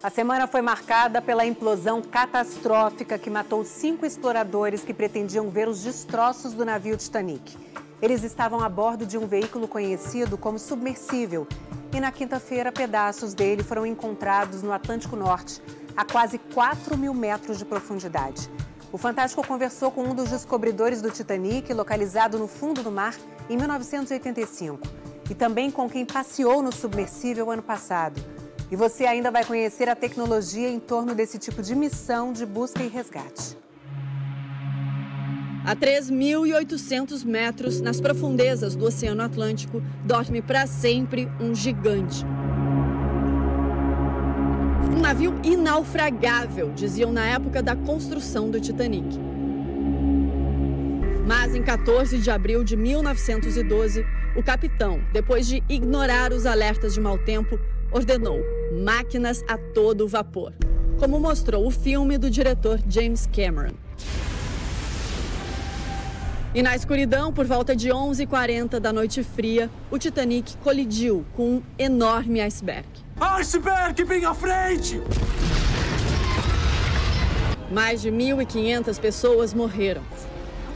A semana foi marcada pela implosão catastrófica que matou 5 exploradores que pretendiam ver os destroços do navio Titanic. Eles estavam a bordo de um veículo conhecido como submersível e na quinta-feira pedaços dele foram encontrados no Atlântico Norte, a quase 4.000 metros de profundidade. O Fantástico conversou com um dos descobridores do Titanic, localizado no fundo do mar em 1985, e também com quem passeou no submersível ano passado. E você ainda vai conhecer a tecnologia em torno desse tipo de missão de busca e resgate. A 3.800 metros, nas profundezas do Oceano Atlântico, dorme para sempre um gigante. Um navio inaufragável, diziam na época da construção do Titanic. Mas em 14 de abril de 1912, o capitão, depois de ignorar os alertas de mau tempo, ordenou máquinas a todo vapor, como mostrou o filme do diretor James Cameron. E na escuridão, por volta de 11h40 da noite fria, o Titanic colidiu com um enorme iceberg. Iceberg bem à frente! Mais de 1.500 pessoas morreram.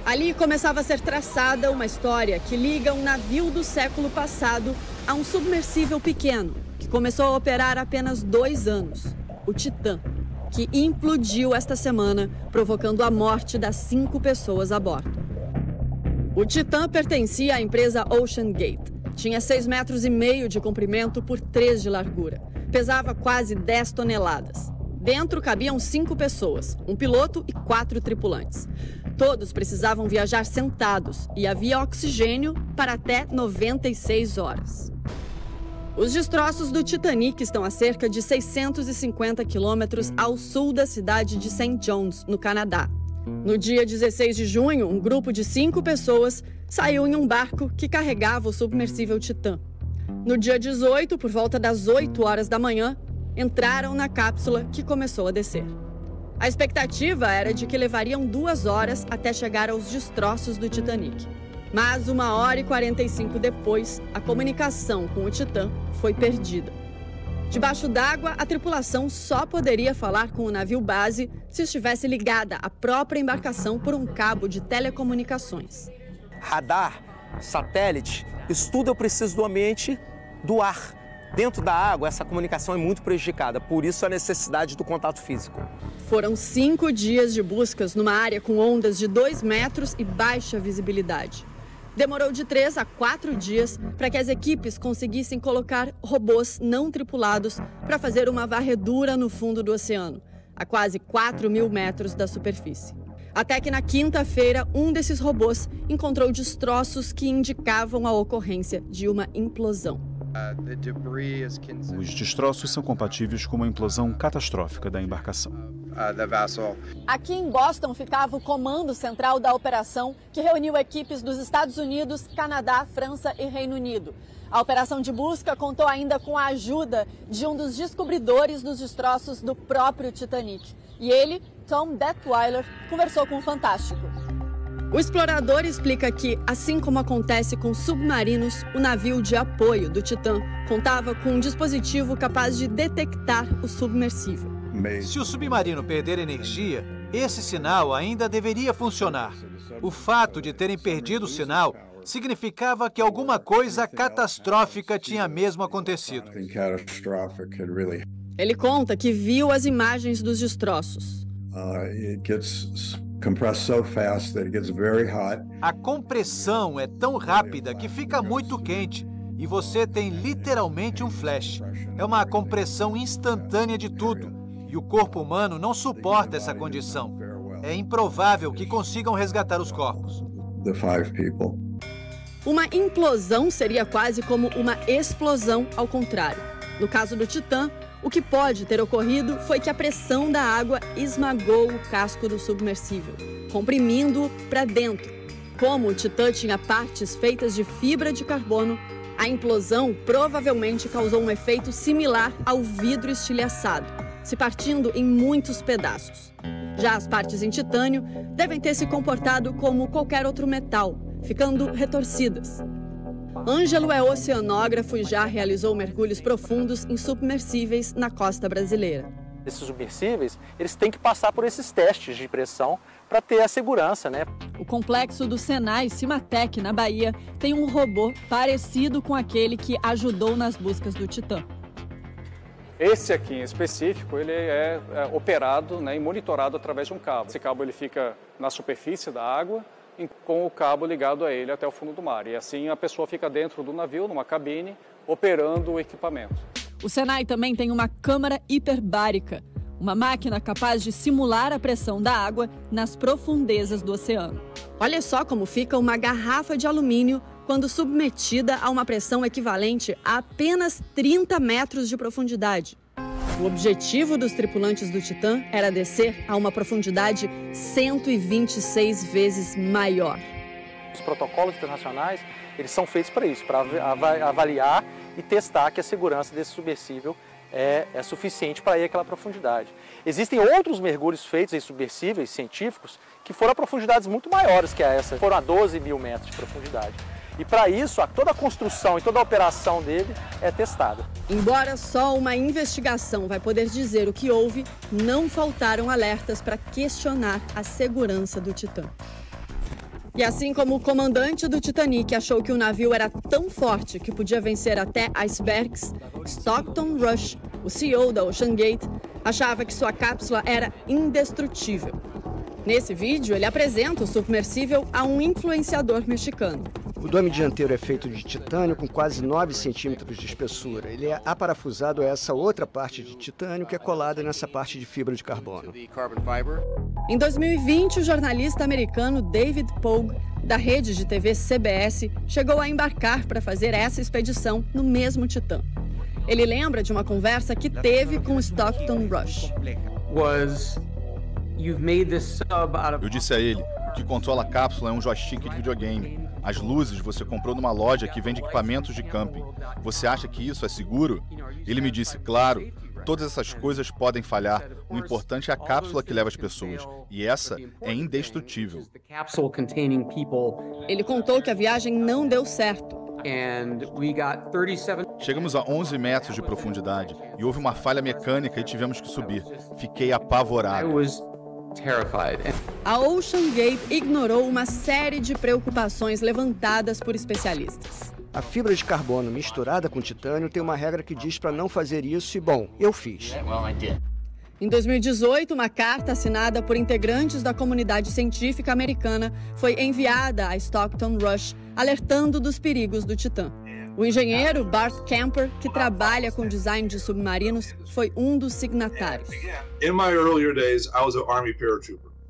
Ali começava a ser traçada uma história que liga um navio do século passado a um submersível pequeno, que começou a operar há apenas 2 anos, o Titã, que implodiu esta semana, provocando a morte das 5 pessoas a bordo. O Titã pertencia à empresa Ocean Gate. Tinha 6,5 metros de comprimento por 3 de largura. Pesava quase 10 toneladas. Dentro cabiam 5 pessoas, um piloto e 4 tripulantes. Todos precisavam viajar sentados e havia oxigênio para até 96 horas. Os destroços do Titanic estão a cerca de 650 quilômetros ao sul da cidade de St. John's, no Canadá. No dia 16 de junho, um grupo de 5 pessoas saiu em um barco que carregava o submersível Titã. No dia 18, por volta das 8 horas da manhã, entraram na cápsula que começou a descer. A expectativa era de que levariam 2 horas até chegar aos destroços do Titanic. Mas 1h45 depois, a comunicação com o Titã foi perdida. Debaixo d'água, a tripulação só poderia falar com o navio base se estivesse ligada à própria embarcação por um cabo de telecomunicações. Radar, satélite, isso tudo eu preciso do ambiente do ar. Dentro da água, essa comunicação é muito prejudicada, por isso a necessidade do contato físico. Foram 5 dias de buscas numa área com ondas de 2 metros e baixa visibilidade. Demorou de 3 a 4 dias para que as equipes conseguissem colocar robôs não tripulados para fazer uma varredura no fundo do oceano, a quase 4.000 metros da superfície. Até que na quinta-feira, um desses robôs encontrou destroços que indicavam a ocorrência de uma implosão. Os destroços são compatíveis com uma implosão catastrófica da embarcação. Aqui em Boston ficava o comando central da operação, que reuniu equipes dos Estados Unidos, Canadá, França e Reino Unido. A operação de busca contou ainda com a ajuda de um dos descobridores dos destroços do próprio Titanic. E ele, Tom Detweiler, conversou com o Fantástico. O explorador explica que, assim como acontece com submarinos, o navio de apoio do Titã contava com um dispositivo capaz de detectar o submersível. Se o submarino perder energia, esse sinal ainda deveria funcionar. O fato de terem perdido o sinal significava que alguma coisa catastrófica tinha mesmo acontecido. Ele conta que viu as imagens dos destroços. A compressão é tão rápida que fica muito quente e você tem literalmente um flash. É uma compressão instantânea de tudo e o corpo humano não suporta essa condição. É improvável que consigam resgatar os corpos. Uma implosão seria quase como uma explosão ao contrário. No caso do Titã, o que pode ter ocorrido foi que a pressão da água esmagou o casco do submersível, comprimindo-o para dentro. Como o Titã tinha partes feitas de fibra de carbono, a implosão provavelmente causou um efeito similar ao vidro estilhaçado, se partindo em muitos pedaços. Já as partes em titânio devem ter se comportado como qualquer outro metal, ficando retorcidas. Ângelo é oceanógrafo e já realizou mergulhos profundos em submersíveis na costa brasileira. Esses submersíveis, eles têm que passar por esses testes de pressão para ter a segurança, né? O complexo do Senai Cimatec, na Bahia, tem um robô parecido com aquele que ajudou nas buscas do Titã. Esse aqui em específico, ele é operado, né, e monitorado através de um cabo. Esse cabo ele fica na superfície da água, com o cabo ligado a ele até o fundo do mar. E assim a pessoa fica dentro do navio, numa cabine, operando o equipamento. O Senai também tem uma câmara hiperbárica, uma máquina capaz de simular a pressão da água nas profundezas do oceano. Olha só como fica uma garrafa de alumínio quando submetida a uma pressão equivalente a apenas 30 metros de profundidade. O objetivo dos tripulantes do Titã era descer a uma profundidade 126 vezes maior. Os protocolos internacionais, eles são feitos para isso, para avaliar e testar que a segurança desse submersível é suficiente para ir àquela profundidade. Existem outros mergulhos feitos em submersíveis científicos que foram a profundidades muito maiores que essa, foram a 12 mil metros de profundidade. E para isso, toda a construção e toda a operação dele é testada. Embora só uma investigação vai poder dizer o que houve, não faltaram alertas para questionar a segurança do Titã. E assim como o comandante do Titanic achou que o navio era tão forte que podia vencer até icebergs, Stockton Rush, o CEO da OceanGate, achava que sua cápsula era indestrutível. Nesse vídeo, ele apresenta o submersível a um influenciador mexicano. O dome dianteiro é feito de titânio com quase 9 centímetros de espessura. Ele é aparafusado a essa outra parte de titânio que é colada nessa parte de fibra de carbono. Em 2020, o jornalista americano David Pogue, da rede de TV CBS, chegou a embarcar para fazer essa expedição no mesmo Titã. Ele lembra de uma conversa que teve com Stockton Rush. Eu disse a ele, o que controla a cápsula é um joystick de videogame. As luzes você comprou numa loja que vende equipamentos de camping. Você acha que isso é seguro? Ele me disse, claro, todas essas coisas podem falhar. O importante é a cápsula que leva as pessoas. E essa é indestrutível. Ele contou que a viagem não deu certo. Chegamos a 11 metros de profundidade e houve uma falha mecânica e tivemos que subir. Fiquei apavorado. A OceanGate ignorou uma série de preocupações levantadas por especialistas. A fibra de carbono misturada com titânio tem uma regra que diz para não fazer isso e, bom, eu fiz. Em 2018, uma carta assinada por integrantes da comunidade científica americana foi enviada a Stockton Rush, alertando dos perigos do Titã. O engenheiro Bart Camper, que trabalha com design de submarinos, foi um dos signatários.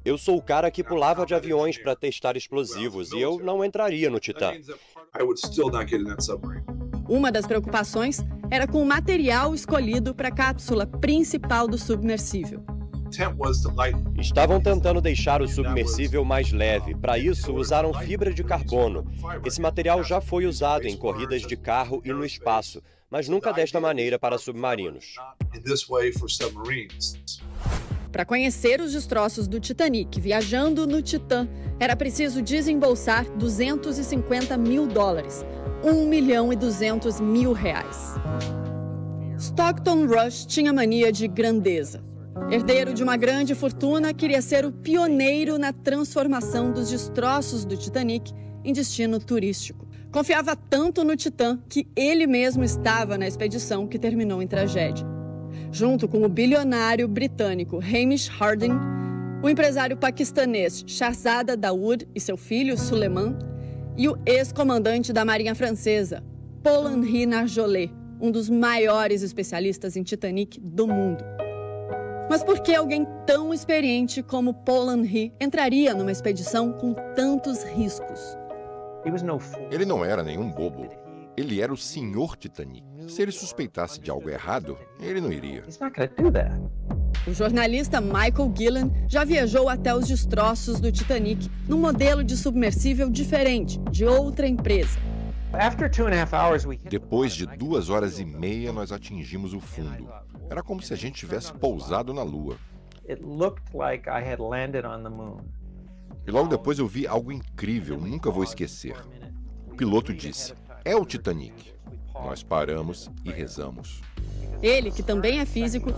Eu sou o cara que pulava de aviões para testar explosivos e eu não entraria no Titã. Uma das preocupações era com o material escolhido para a cápsula principal do submersível. Estavam tentando deixar o submersível mais leve. Para isso, usaram fibra de carbono. Esse material já foi usado em corridas de carro e no espaço, mas nunca desta maneira para submarinos. Para conhecer os destroços do Titanic viajando no Titã, era preciso desembolsar $250 mil, R$1.200.000. Stockton Rush tinha mania de grandeza. Herdeiro de uma grande fortuna, queria ser o pioneiro na transformação dos destroços do Titanic em destino turístico. Confiava tanto no Titã que ele mesmo estava na expedição que terminou em tragédia. Junto com o bilionário britânico Hamish Harding, o empresário paquistanês Shahzada Dawood e seu filho Suleiman, e o ex-comandante da Marinha Francesa, Paul-Henri Nargeolet, um dos maiores especialistas em Titanic do mundo. Mas por que alguém tão experiente como Paul-Henri entraria numa expedição com tantos riscos? Ele não era nenhum bobo. Ele era o Senhor Titanic. Se ele suspeitasse de algo errado, ele não iria. O jornalista Michael Gillen já viajou até os destroços do Titanic num modelo de submersível diferente, de outra empresa. Depois de 2 horas e meia, nós atingimos o fundo. Era como se a gente tivesse pousado na Lua. E logo depois eu vi algo incrível, nunca vou esquecer. O piloto disse, É o Titanic. Nós paramos e rezamos. Ele, que também é físico,